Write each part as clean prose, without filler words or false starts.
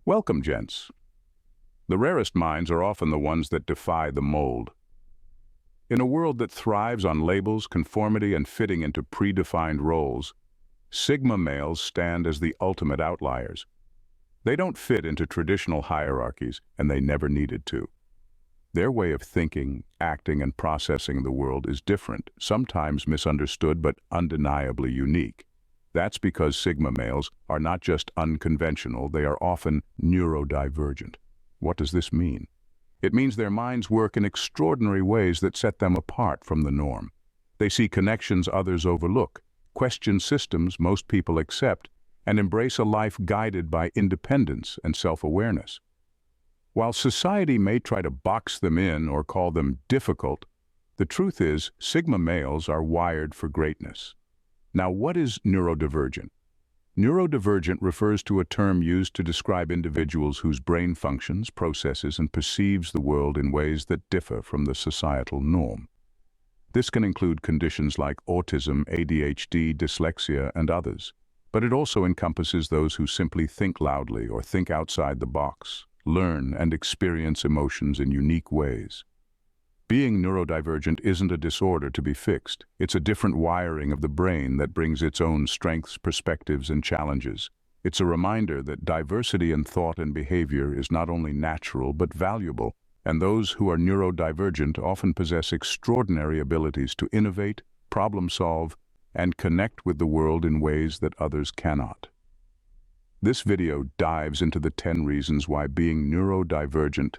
Welcome, gents. The rarest minds are often the ones that defy the mold. In a world that thrives on labels, conformity, and fitting into predefined roles, Sigma males stand as the ultimate outliers. They don't fit into traditional hierarchies, and they never needed to. Their way of thinking, acting, and processing the world is different, sometimes misunderstood but undeniably unique. That's because Sigma males are not just unconventional, they are often neurodivergent. What does this mean? It means their minds work in extraordinary ways that set them apart from the norm. They see connections others overlook, question systems most people accept, and embrace a life guided by independence and self-awareness. While society may try to box them in or call them difficult, the truth is Sigma males are wired for greatness. Now, what is neurodivergent? Neurodivergent refers to a term used to describe individuals whose brain functions, processes, and perceives the world in ways that differ from the societal norm. This can include conditions like autism, ADHD, dyslexia, and others. But it also encompasses those who simply think loudly or think outside the box, learn and experience emotions in unique ways. Being neurodivergent isn't a disorder to be fixed. It's a different wiring of the brain that brings its own strengths, perspectives, and challenges. It's a reminder that diversity in thought and behavior is not only natural but valuable, and those who are neurodivergent often possess extraordinary abilities to innovate, problem solve, and connect with the world in ways that others cannot. This video dives into the 10 reasons why being neurodivergent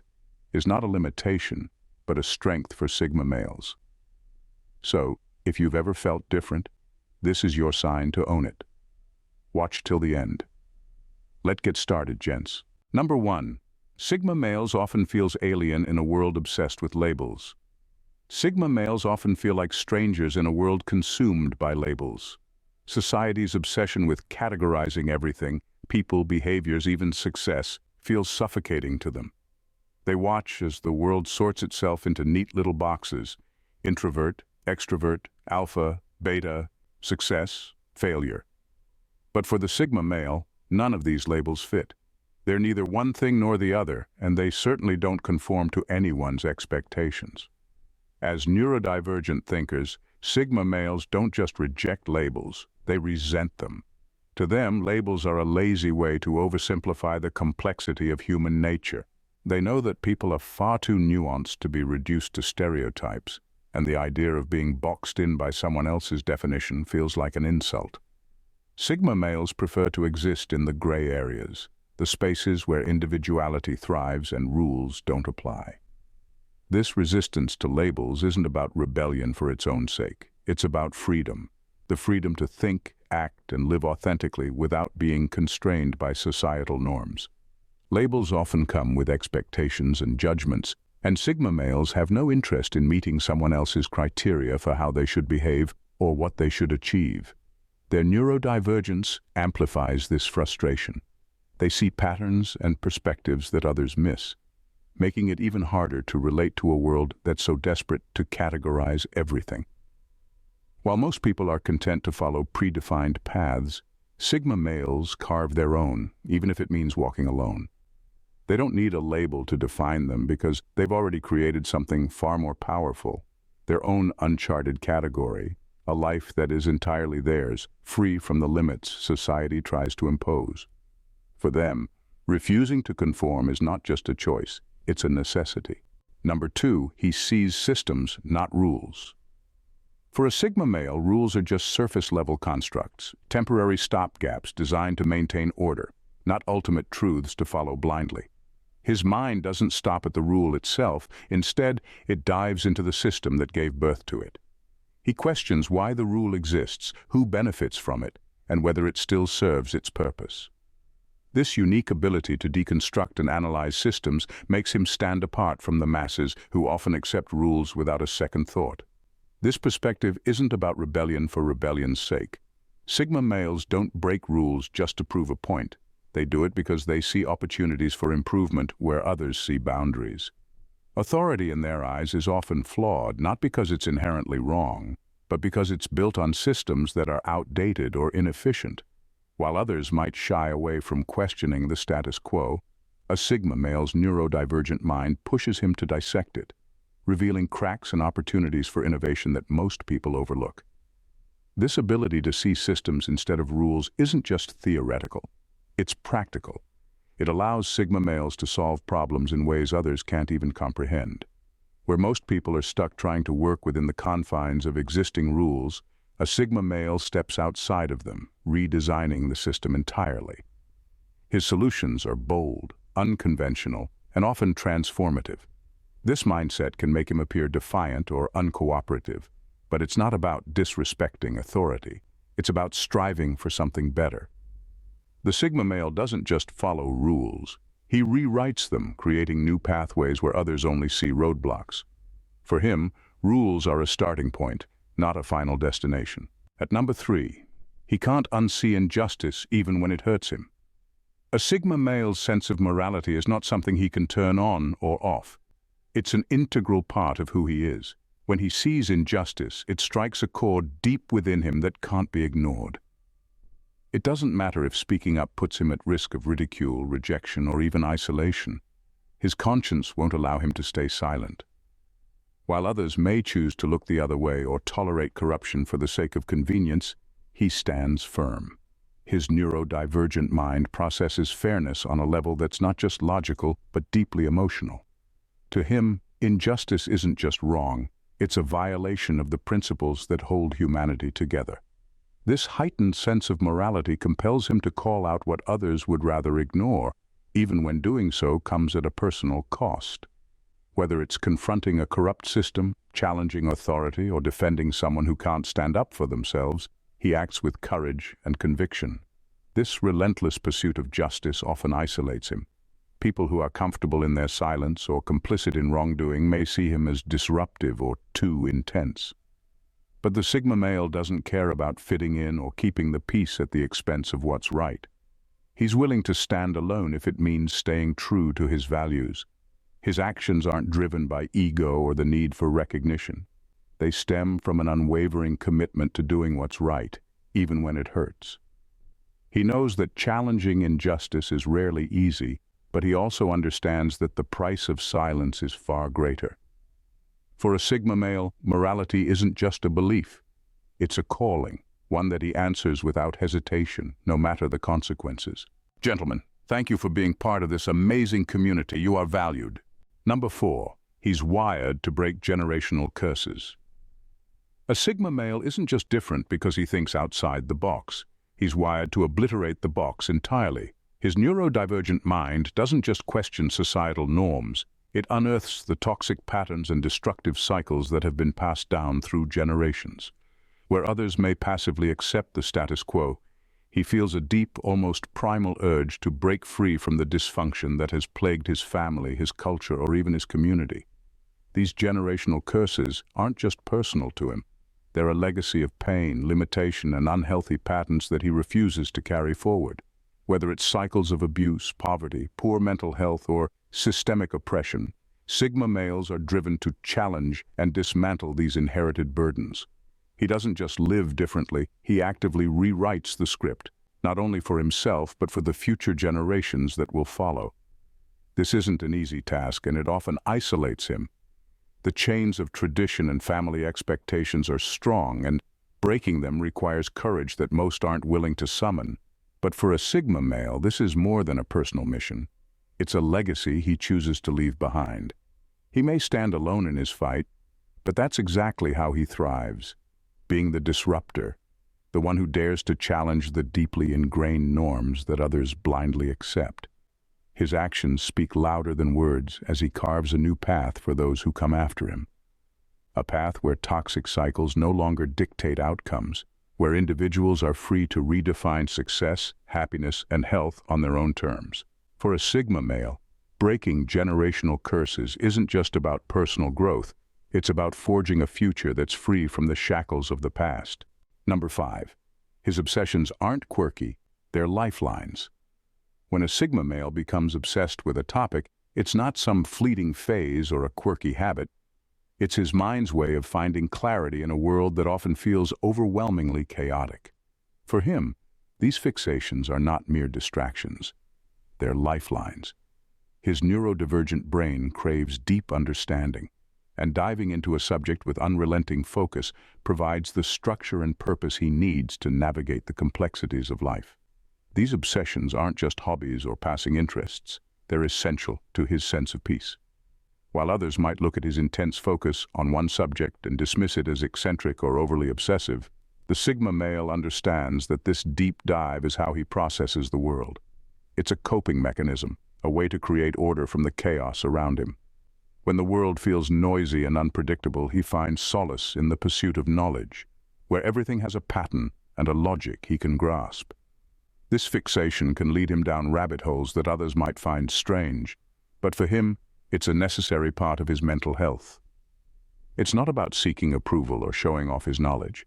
is not a limitation, but a strength for Sigma males. So, if you've ever felt different, this is your sign to own it. Watch till the end. Let's get started, gents. Number 1. Sigma males often feel alien in a world obsessed with labels. Sigma males often feel like strangers in a world consumed by labels. Society's obsession with categorizing everything, people, behaviors, even success, feels suffocating to them. They watch as the world sorts itself into neat little boxes: introvert, extrovert, alpha, beta, success, failure. But for the Sigma male, none of these labels fit. They're neither one thing nor the other, and they certainly don't conform to anyone's expectations. As neurodivergent thinkers, Sigma males don't just reject labels, they resent them. To them, labels are a lazy way to oversimplify the complexity of human nature. They know that people are far too nuanced to be reduced to stereotypes, and the idea of being boxed in by someone else's definition feels like an insult. Sigma males prefer to exist in the gray areas, the spaces where individuality thrives and rules don't apply. This resistance to labels isn't about rebellion for its own sake. It's about freedom, the freedom to think, act, and live authentically without being constrained by societal norms. Labels often come with expectations and judgments, and Sigma males have no interest in meeting someone else's criteria for how they should behave or what they should achieve. Their neurodivergence amplifies this frustration. They see patterns and perspectives that others miss, making it even harder to relate to a world that's so desperate to categorize everything. While most people are content to follow predefined paths, Sigma males carve their own, even if it means walking alone. They don't need a label to define them because they've already created something far more powerful, their own uncharted category, a life that is entirely theirs, free from the limits society tries to impose. For them, refusing to conform is not just a choice, it's a necessity. Number 2, he sees systems, not rules. For a Sigma male, rules are just surface-level constructs, temporary stopgaps designed to maintain order, not ultimate truths to follow blindly. His mind doesn't stop at the rule itself, instead, it dives into the system that gave birth to it. He questions why the rule exists, who benefits from it, and whether it still serves its purpose. This unique ability to deconstruct and analyze systems makes him stand apart from the masses who often accept rules without a second thought. This perspective isn't about rebellion for rebellion's sake. Sigma males don't break rules just to prove a point. They do it because they see opportunities for improvement where others see boundaries. Authority in their eyes is often flawed, not because it's inherently wrong, but because it's built on systems that are outdated or inefficient. While others might shy away from questioning the status quo, A Sigma male's neurodivergent mind pushes him to dissect it, revealing cracks and opportunities for innovation that most people overlook. This ability to see systems instead of rules isn't just theoretical, it's practical. It allows Sigma males to solve problems in ways others can't even comprehend. Where most people are stuck trying to work within the confines of existing rules, a Sigma male steps outside of them, redesigning the system entirely. His solutions are bold, unconventional, and often transformative. This mindset can make him appear defiant or uncooperative, but it's not about disrespecting authority. It's about striving for something better. The Sigma male doesn't just follow rules. He rewrites them, creating new pathways where others only see roadblocks. For him, rules are a starting point, not a final destination. At number 3, he can't unsee injustice even when it hurts him. A Sigma male's sense of morality is not something he can turn on or off. It's an integral part of who he is. When he sees injustice, it strikes a chord deep within him that can't be ignored. It doesn't matter if speaking up puts him at risk of ridicule, rejection, or even isolation. His conscience won't allow him to stay silent. While others may choose to look the other way or tolerate corruption for the sake of convenience, he stands firm. His neurodivergent mind processes fairness on a level that's not just logical, but deeply emotional. To him, injustice isn't just wrong, it's a violation of the principles that hold humanity together. This heightened sense of morality compels him to call out what others would rather ignore, even when doing so comes at a personal cost. Whether it's confronting a corrupt system, challenging authority, or defending someone who can't stand up for themselves, he acts with courage and conviction. This relentless pursuit of justice often isolates him. People who are comfortable in their silence or complicit in wrongdoing may see him as disruptive or too intense. But the Sigma male doesn't care about fitting in or keeping the peace at the expense of what's right. He's willing to stand alone if it means staying true to his values. His actions aren't driven by ego or the need for recognition. They stem from an unwavering commitment to doing what's right, even when it hurts. He knows that challenging injustice is rarely easy, but he also understands that the price of silence is far greater. For a Sigma male, morality isn't just a belief. It's a calling, one that he answers without hesitation, no matter the consequences. Gentlemen, thank you for being part of this amazing community. You are valued. Number 4, he's wired to break generational curses. A Sigma male isn't just different because he thinks outside the box. He's wired to obliterate the box entirely. His neurodivergent mind doesn't just question societal norms. It unearths the toxic patterns and destructive cycles that have been passed down through generations. Where others may passively accept the status quo, he feels a deep, almost primal urge to break free from the dysfunction that has plagued his family, his culture, or even his community. These generational curses aren't just personal to him. They're a legacy of pain, limitation, and unhealthy patterns that he refuses to carry forward. Whether it's cycles of abuse, poverty, poor mental health, or systemic oppression, Sigma males are driven to challenge and dismantle these inherited burdens. He doesn't just live differently, he actively rewrites the script, not only for himself but for the future generations that will follow. This isn't an easy task, and it often isolates him. The chains of tradition and family expectations are strong, and breaking them requires courage that most aren't willing to summon. But for a Sigma male, this is more than a personal mission. It's a legacy he chooses to leave behind. He may stand alone in his fight, but that's exactly how he thrives, being the disruptor, the one who dares to challenge the deeply ingrained norms that others blindly accept. His actions speak louder than words as he carves a new path for those who come after him. A path where toxic cycles no longer dictate outcomes, where individuals are free to redefine success, happiness, and health on their own terms. For a Sigma male, breaking generational curses isn't just about personal growth, it's about forging a future that's free from the shackles of the past. Number 5. His obsessions aren't quirky, they're lifelines. When a Sigma male becomes obsessed with a topic, it's not some fleeting phase or a quirky habit. It's his mind's way of finding clarity in a world that often feels overwhelmingly chaotic. For him, these fixations are not mere distractions. They're lifelines. His neurodivergent brain craves deep understanding, and diving into a subject with unrelenting focus provides the structure and purpose he needs to navigate the complexities of life. These obsessions aren't just hobbies or passing interests, they're essential to his sense of peace. While others might look at his intense focus on one subject and dismiss it as eccentric or overly obsessive, the Sigma male understands that this deep dive is how he processes the world. It's a coping mechanism, a way to create order from the chaos around him. When the world feels noisy and unpredictable, he finds solace in the pursuit of knowledge, where everything has a pattern and a logic he can grasp. This fixation can lead him down rabbit holes that others might find strange, but for him, it's a necessary part of his mental health. It's not about seeking approval or showing off his knowledge.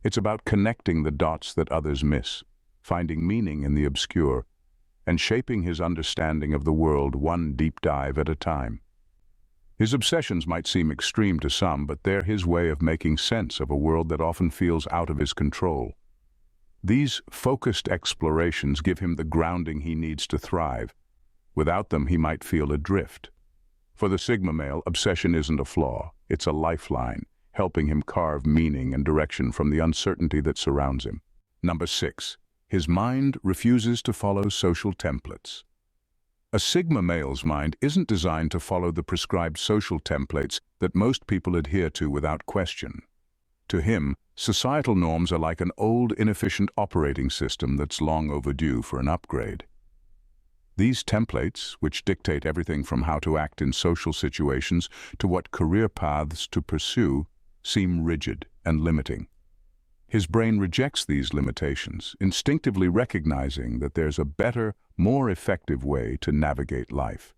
It's about connecting the dots that others miss, finding meaning in the obscure, and shaping his understanding of the world one deep dive at a time. His obsessions might seem extreme to some, but they're his way of making sense of a world that often feels out of his control. These focused explorations give him the grounding he needs to thrive. Without them, he might feel adrift. For the Sigma male, obsession isn't a flaw, it's a lifeline, helping him carve meaning and direction from the uncertainty that surrounds him. Number 6. His mind refuses to follow social templates. A Sigma male's mind isn't designed to follow the prescribed social templates that most people adhere to without question. To him, societal norms are like an old, inefficient operating system that's long overdue for an upgrade. These templates, which dictate everything from how to act in social situations to what career paths to pursue, seem rigid and limiting. His brain rejects these limitations, instinctively recognizing that there's a better, more effective way to navigate life.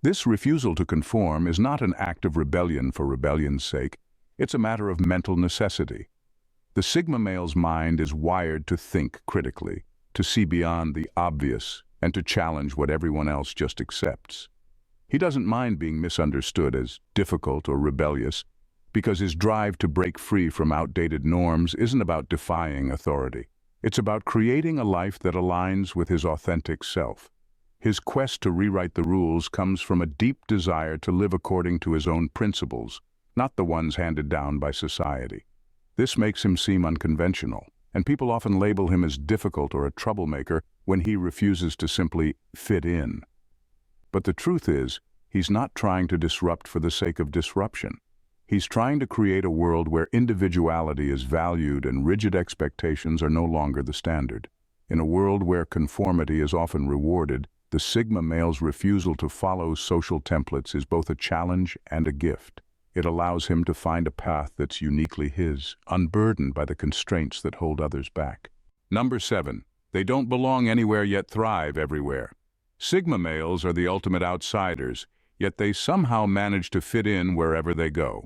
This refusal to conform is not an act of rebellion for rebellion's sake, it's a matter of mental necessity. The Sigma male's mind is wired to think critically, to see beyond the obvious, and to challenge what everyone else just accepts. He doesn't mind being misunderstood as difficult or rebellious, because his drive to break free from outdated norms isn't about defying authority. It's about creating a life that aligns with his authentic self. His quest to rewrite the rules comes from a deep desire to live according to his own principles, not the ones handed down by society. This makes him seem unconventional, and people often label him as difficult or a troublemaker when he refuses to simply fit in. But the truth is, he's not trying to disrupt for the sake of disruption. He's trying to create a world where individuality is valued and rigid expectations are no longer the standard. In a world where conformity is often rewarded, the Sigma male's refusal to follow social templates is both a challenge and a gift. It allows him to find a path that's uniquely his, unburdened by the constraints that hold others back. Number 7. They don't belong anywhere yet thrive everywhere. Sigma males are the ultimate outsiders, yet they somehow manage to fit in wherever they go.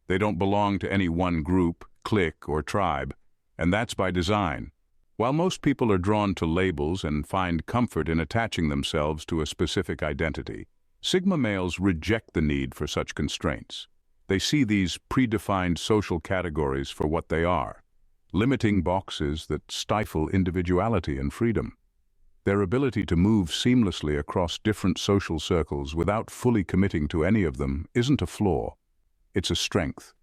They don't belong to any one group, clique, or tribe, and that's by design. While most people are drawn to labels and find comfort in attaching themselves to a specific identity, Sigma males reject the need for such constraints. They see these predefined social categories for what they are, limiting boxes that stifle individuality and freedom. Their ability to move seamlessly across different social circles without fully committing to any of them isn't a flaw. It's a strength.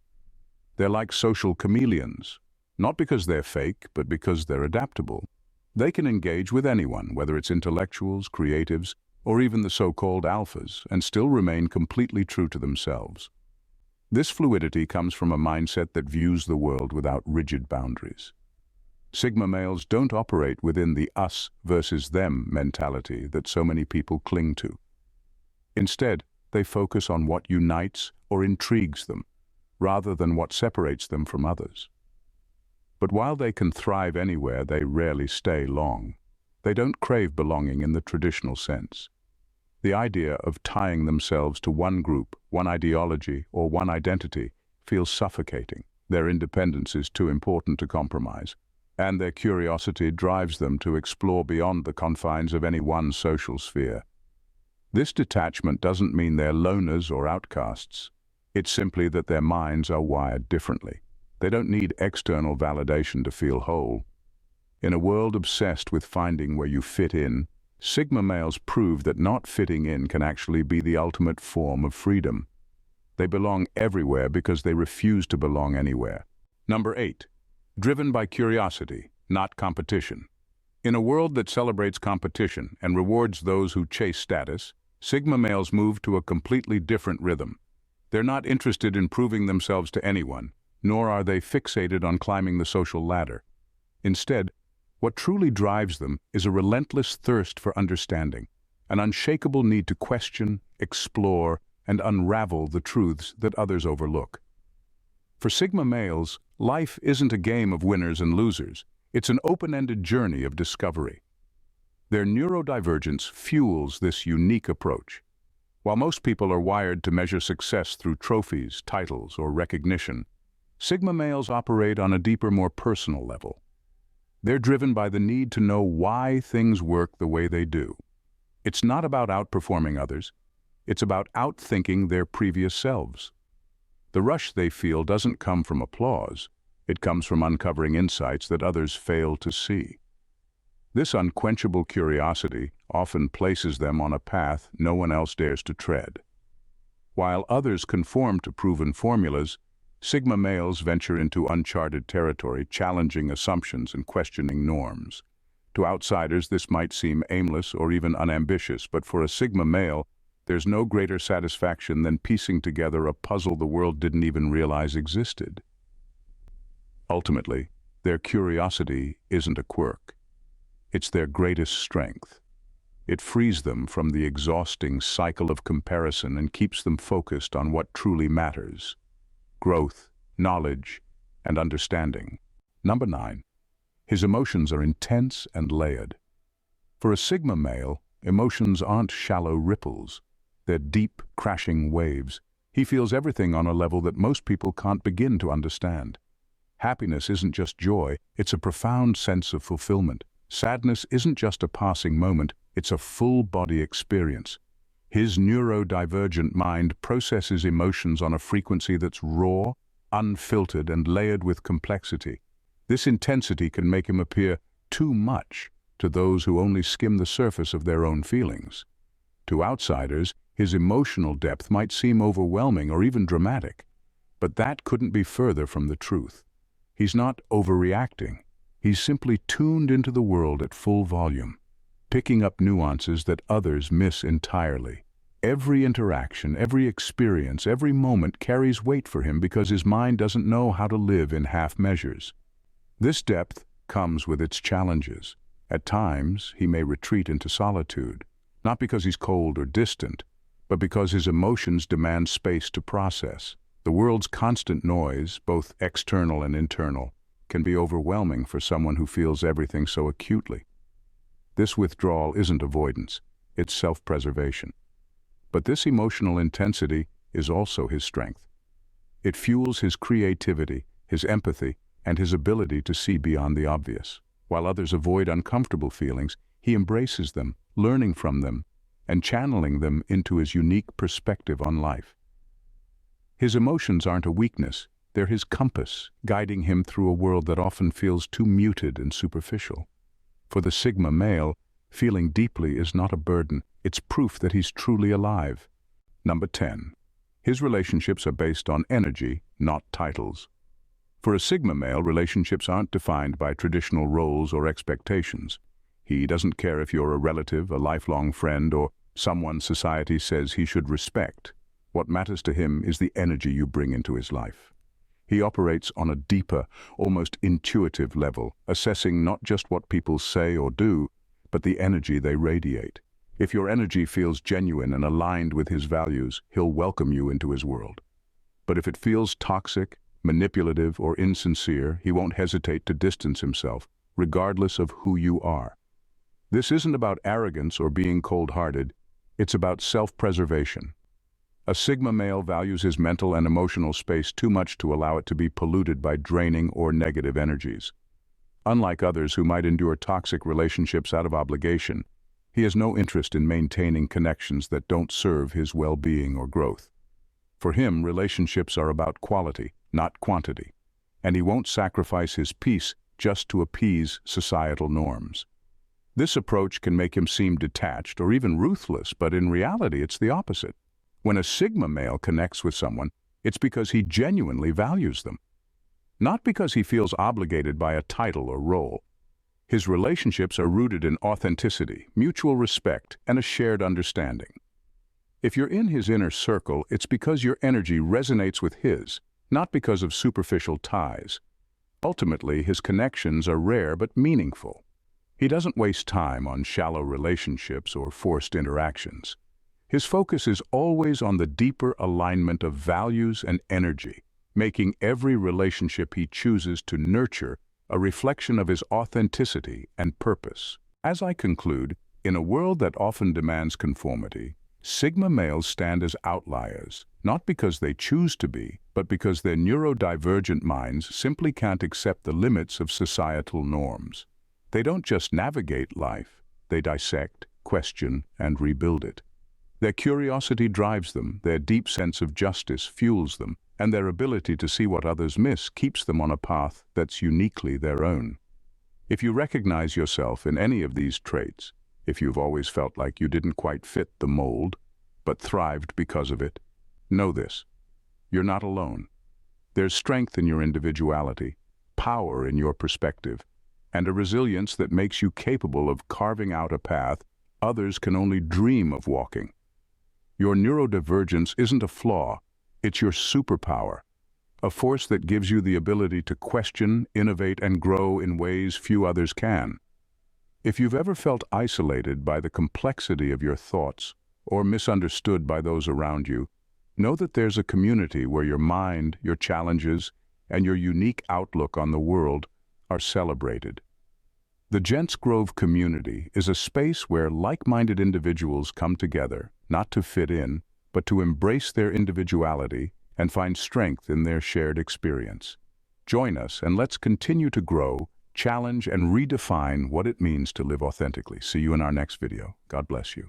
They're like social chameleons, not because they're fake, but because they're adaptable. They can engage with anyone, whether it's intellectuals, creatives, or even the so-called alphas, and still remain completely true to themselves. This fluidity comes from a mindset that views the world without rigid boundaries. Sigma males don't operate within the us versus them mentality that so many people cling to. Instead, they focus on what unites or intrigues them, rather than what separates them from others. But while they can thrive anywhere, they rarely stay long. They don't crave belonging in the traditional sense. The idea of tying themselves to one group, one ideology, or one identity feels suffocating. Their independence is too important to compromise, and their curiosity drives them to explore beyond the confines of any one social sphere. This detachment doesn't mean they're loners or outcasts. It's simply that their minds are wired differently. They don't need external validation to feel whole. In a world obsessed with finding where you fit in, Sigma males prove that not fitting in can actually be the ultimate form of freedom. They belong everywhere because they refuse to belong anywhere. Number 8. Driven by curiosity, not competition. In a world that celebrates competition and rewards those who chase status, Sigma males move to a completely different rhythm. They're not interested in proving themselves to anyone, nor are they fixated on climbing the social ladder. Instead, what truly drives them is a relentless thirst for understanding, an unshakable need to question, explore, and unravel the truths that others overlook. For Sigma males, life isn't a game of winners and losers. It's an open-ended journey of discovery. Their neurodivergence fuels this unique approach. While most people are wired to measure success through trophies, titles, or recognition, Sigma males operate on a deeper, more personal level. They're driven by the need to know why things work the way they do. It's not about outperforming others. It's about outthinking their previous selves. The rush they feel doesn't come from applause. It comes from uncovering insights that others fail to see. This unquenchable curiosity often places them on a path no one else dares to tread. While others conform to proven formulas, Sigma males venture into uncharted territory, challenging assumptions and questioning norms. To outsiders, this might seem aimless or even unambitious, but for a Sigma male, there's no greater satisfaction than piecing together a puzzle the world didn't even realize existed. Ultimately, their curiosity isn't a quirk. It's their greatest strength. It frees them from the exhausting cycle of comparison and keeps them focused on what truly matters: growth, knowledge, and understanding. Number 9. His emotions are intense and layered. For a Sigma male, emotions aren't shallow ripples. They're deep, crashing waves. He feels everything on a level that most people can't begin to understand. Happiness isn't just joy, it's a profound sense of fulfillment. Sadness isn't just a passing moment, it's a full-body experience. His neurodivergent mind processes emotions on a frequency that's raw, unfiltered, and layered with complexity. This intensity can make him appear too much to those who only skim the surface of their own feelings. To outsiders, his emotional depth might seem overwhelming or even dramatic, but that couldn't be further from the truth. He's not overreacting. He's simply tuned into the world at full volume, picking up nuances that others miss entirely. Every interaction, every experience, every moment carries weight for him because his mind doesn't know how to live in half measures. This depth comes with its challenges. At times, he may retreat into solitude, not because he's cold or distant, but because his emotions demand space to process. The world's constant noise, both external and internal, can be overwhelming for someone who feels everything so acutely. This withdrawal isn't avoidance, it's self-preservation. But this emotional intensity is also his strength. It fuels his creativity, his empathy, and his ability to see beyond the obvious. While others avoid uncomfortable feelings, he embraces them, learning from them, and channeling them into his unique perspective on life. His emotions aren't a weakness, they're his compass, guiding him through a world that often feels too muted and superficial. For the Sigma male, feeling deeply is not a burden, it's proof that he's truly alive. Number 10. His relationships are based on energy, not titles. For a Sigma male, relationships aren't defined by traditional roles or expectations. He doesn't care if you're a relative, a lifelong friend, or someone society says he should respect. What matters to him is the energy you bring into his life. He operates on a deeper, almost intuitive level, assessing not just what people say or do, but the energy they radiate. If your energy feels genuine and aligned with his values, he'll welcome you into his world. But if it feels toxic, manipulative, or insincere, he won't hesitate to distance himself, regardless of who you are. This isn't about arrogance or being cold-hearted, it's about self-preservation. A Sigma male values his mental and emotional space too much to allow it to be polluted by draining or negative energies. Unlike others who might endure toxic relationships out of obligation, he has no interest in maintaining connections that don't serve his well-being or growth. For him, relationships are about quality, not quantity, and he won't sacrifice his peace just to appease societal norms. This approach can make him seem detached or even ruthless, but in reality it's the opposite. When a Sigma male connects with someone, it's because he genuinely values them, not because he feels obligated by a title or role. His relationships are rooted in authenticity, mutual respect, and a shared understanding. If you're in his inner circle, it's because your energy resonates with his, not because of superficial ties. Ultimately, his connections are rare but meaningful. He doesn't waste time on shallow relationships or forced interactions. His focus is always on the deeper alignment of values and energy, making every relationship he chooses to nurture a reflection of his authenticity and purpose. As I conclude, in a world that often demands conformity, Sigma males stand as outliers, not because they choose to be, but because their neurodivergent minds simply can't accept the limits of societal norms. They don't just navigate life, they dissect, question, and rebuild it. Their curiosity drives them, their deep sense of justice fuels them, and their ability to see what others miss keeps them on a path that's uniquely their own. If you recognize yourself in any of these traits, if you've always felt like you didn't quite fit the mold, but thrived because of it, know this: you're not alone. There's strength in your individuality, power in your perspective, and a resilience that makes you capable of carving out a path others can only dream of walking. Your neurodivergence isn't a flaw, it's your superpower, a force that gives you the ability to question, innovate, and grow in ways few others can. If you've ever felt isolated by the complexity of your thoughts or misunderstood by those around you, know that there's a community where your mind, your challenges, and your unique outlook on the world are celebrated. The Gents Grove community is a space where like-minded individuals come together, not to fit in, but to embrace their individuality and find strength in their shared experience. Join us and let's continue to grow, challenge, and redefine what it means to live authentically. See you in our next video. God bless you.